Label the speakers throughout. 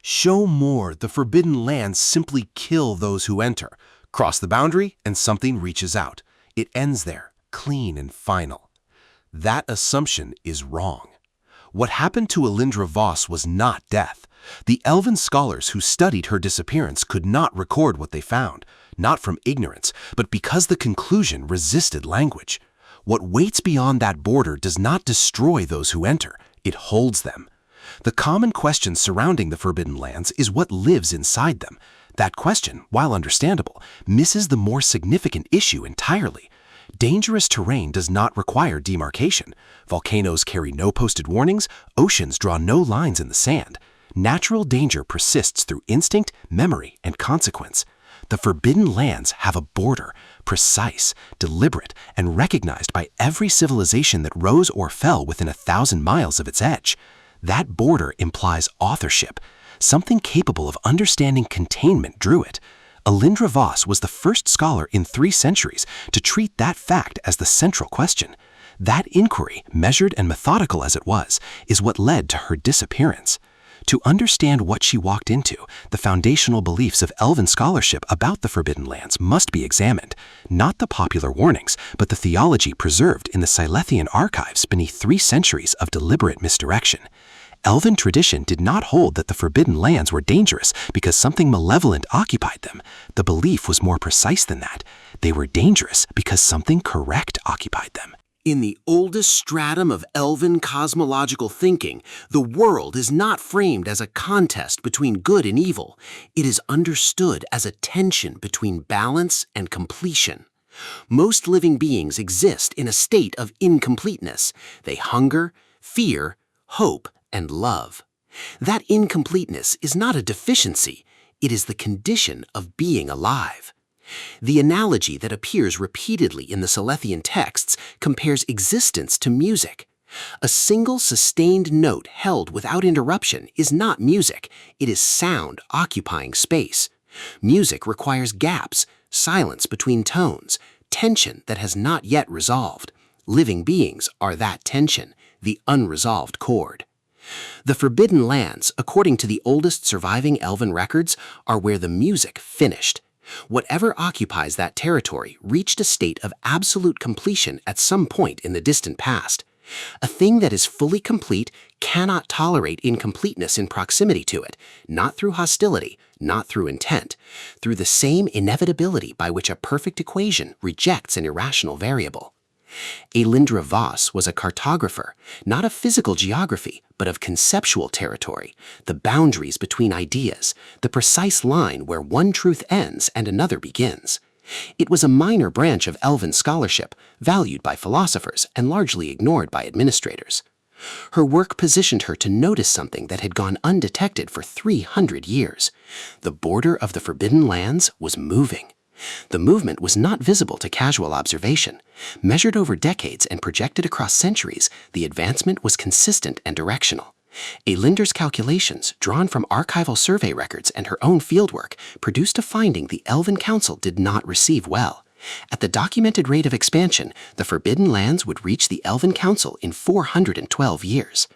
Speaker 1: Show more, the forbidden lands simply kill those who enter. Cross the boundary and something reaches out. It ends there, clean and final. That assumption is wrong. What happened to Aelindra Voss was not death. The Elven scholars who studied her disappearance could not record what they found, not from ignorance, but because the conclusion resisted language. What waits beyond that border does not destroy those who enter, it holds them. The common question surrounding the Forbidden Lands is what lives inside them. That question, while understandable, misses the more significant issue entirely. Dangerous terrain does not require demarcation. Volcanoes carry no posted warnings, oceans draw no lines in the sand. Natural danger persists through instinct, memory, and consequence. The Forbidden Lands have a border, precise, deliberate, and recognized by every civilization that rose or fell within 1,000 miles of its edge. That border implies authorship. Something capable of understanding containment drew it. Aelindra Voss was the first scholar in 3 centuries to treat that fact as the central question. That inquiry, measured and methodical as it was, is what led to her disappearance. To understand what she walked into, the foundational beliefs of Elven scholarship about the Forbidden Lands must be examined, not the popular warnings, but the theology preserved in the Silethian archives beneath 3 centuries of deliberate misdirection. Elven tradition did not hold that the Forbidden Lands were dangerous because something malevolent occupied them. The belief was more precise than that. They were dangerous because something correct occupied them.
Speaker 2: In the oldest stratum of Elven cosmological thinking, the world is not framed as a contest between good and evil. It is understood as a tension between balance and completion. Most living beings exist in a state of incompleteness. They hunger, fear, hope, and love. That incompleteness is not a deficiency. It is the condition of being alive. The analogy that appears repeatedly in the Silethian texts compares existence to music. A single sustained note held without interruption is not music, it is sound occupying space. Music requires gaps, silence between tones, tension that has not yet resolved. Living beings are that tension, the unresolved chord. The Forbidden Lands, according to the oldest surviving Elven records, are where the music finished. Whatever occupies that territory reached a state of absolute completion at some point in the distant past. A thing that is fully complete cannot tolerate incompleteness in proximity to it, not through hostility, not through intent, through the same inevitability by which a perfect equation rejects an irrational variable. Aelindra Voss was a cartographer, not of physical geography, but of conceptual territory, the boundaries between ideas, the precise line where one truth ends and another begins. It was a minor branch of Elven scholarship, valued by philosophers and largely ignored by administrators. Her work positioned her to notice something that had gone undetected for 300 years. The border of the Forbidden Lands was moving. The movement was not visible to casual observation. Measured over decades and projected across centuries, the advancement was consistent and directional. Aelindra's calculations, drawn from archival survey records and her own fieldwork, produced a finding the Elven Council did not receive well. At the documented rate of expansion, the Forbidden Lands would reach the Elven Council in 412 years.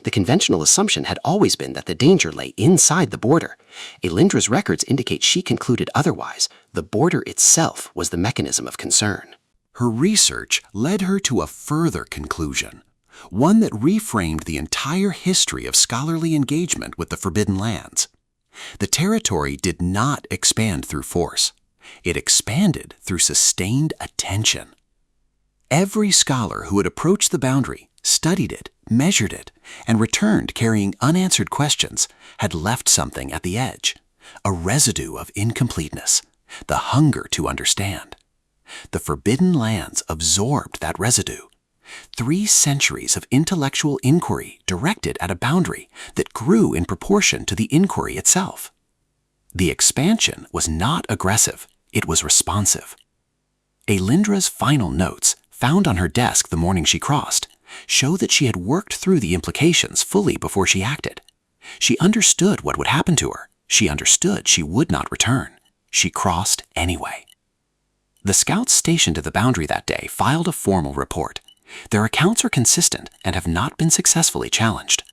Speaker 2: The conventional assumption had always been that the danger lay inside the border. Aelindra's records indicate she concluded otherwise. The border itself was the mechanism of concern.
Speaker 3: Her research led her to a further conclusion, one that reframed the entire history of scholarly engagement with the Forbidden Lands. The territory did not expand through force. It expanded through sustained attention. Every scholar who had approached the boundary, studied it, measured it, and returned carrying unanswered questions had left something at the edge, a residue of incompleteness, the hunger to understand. The Forbidden Lands absorbed that residue. 3 centuries of intellectual inquiry directed at a boundary that grew in proportion to the inquiry itself. The expansion was not aggressive, it was responsive. Aelindra's final notes, found on her desk the morning she crossed, show that she had worked through the implications fully before she acted. She understood what would happen to her. She understood she would not return. She crossed anyway. The scouts stationed at the boundary that day filed a formal report. Their accounts are consistent and have not been successfully challenged.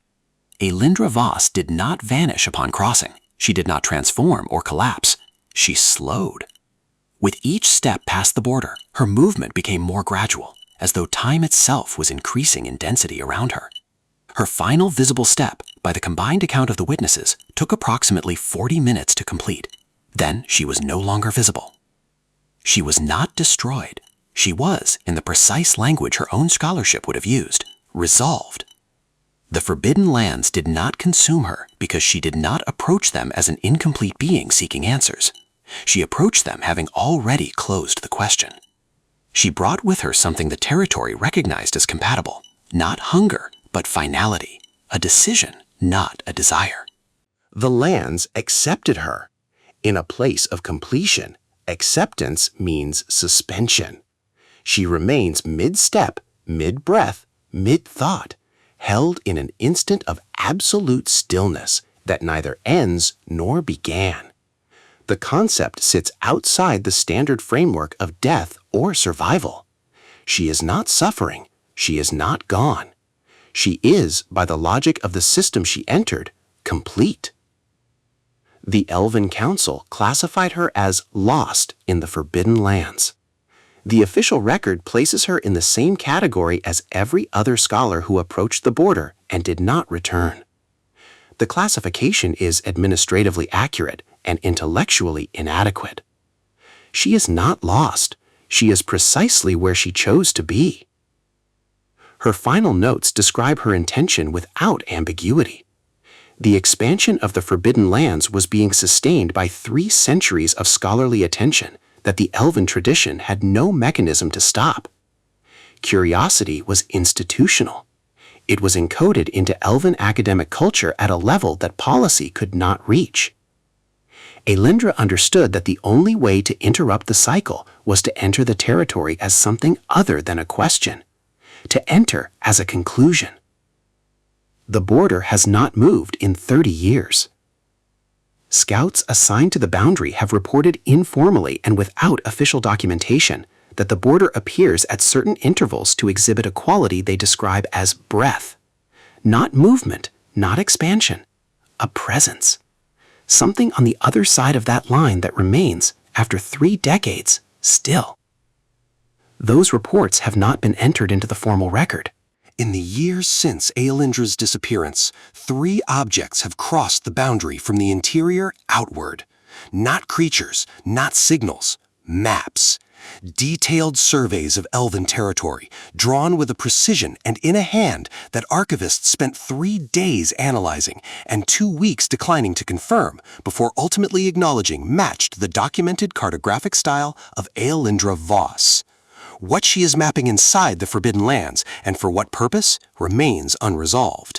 Speaker 3: Aelindra Voss did not vanish upon crossing. She did not transform or collapse. She slowed. With each step past the border, her movement became more gradual, as though time itself was increasing in density around her. Her final visible step, by the combined account of the witnesses, took approximately 40 minutes to complete. Then she was no longer visible. She was not destroyed. She was, in the precise language her own scholarship would have used, resolved. The Forbidden Lands did not consume her because she did not approach them as an incomplete being seeking answers. She approached them having already closed the question. She brought with her something the territory recognized as compatible, not hunger, but finality, a decision, not a desire.
Speaker 2: The lands accepted her. In a place of completion, acceptance means suspension. She remains mid-step, mid-breath, mid-thought, held in an instant of absolute stillness that neither ends nor began. The concept sits outside the standard framework of death or survival. She is not suffering. She is not gone. She is, by the logic of the system she entered, complete. The Elven Council classified her as lost in the Forbidden Lands. The official record places her in the same category as every other scholar who approached the border and did not return. The classification is administratively accurate and intellectually inadequate. She is not lost. She is precisely where she chose to be. Her final notes describe her intention without ambiguity. The expansion of the Forbidden Lands was being sustained by 3 centuries of scholarly attention that the Elven tradition had no mechanism to stop. Curiosity was institutional. It was encoded into Elven academic culture at a level that policy could not reach. Aelindra understood that the only way to interrupt the cycle was to enter the territory as something other than a question, to enter as a conclusion. The border has not moved in 30 years. Scouts assigned to the boundary have reported informally and without official documentation that the border appears at certain intervals to exhibit a quality they describe as breath. Not movement, not expansion, a presence. Something on the other side of that line that remains, after 3 decades, still. Those reports have not been entered into the formal record.
Speaker 1: In the years since Aelindra's disappearance, 3 objects have crossed the boundary from the interior outward. Not creatures, not signals, maps. Detailed surveys of Elven territory, drawn with a precision and in a hand that archivists spent 3 days analyzing and 2 weeks declining to confirm before ultimately acknowledging matched the documented cartographic style of Aelindra Voss. What she is mapping inside the Forbidden Lands and for what purpose remains unresolved.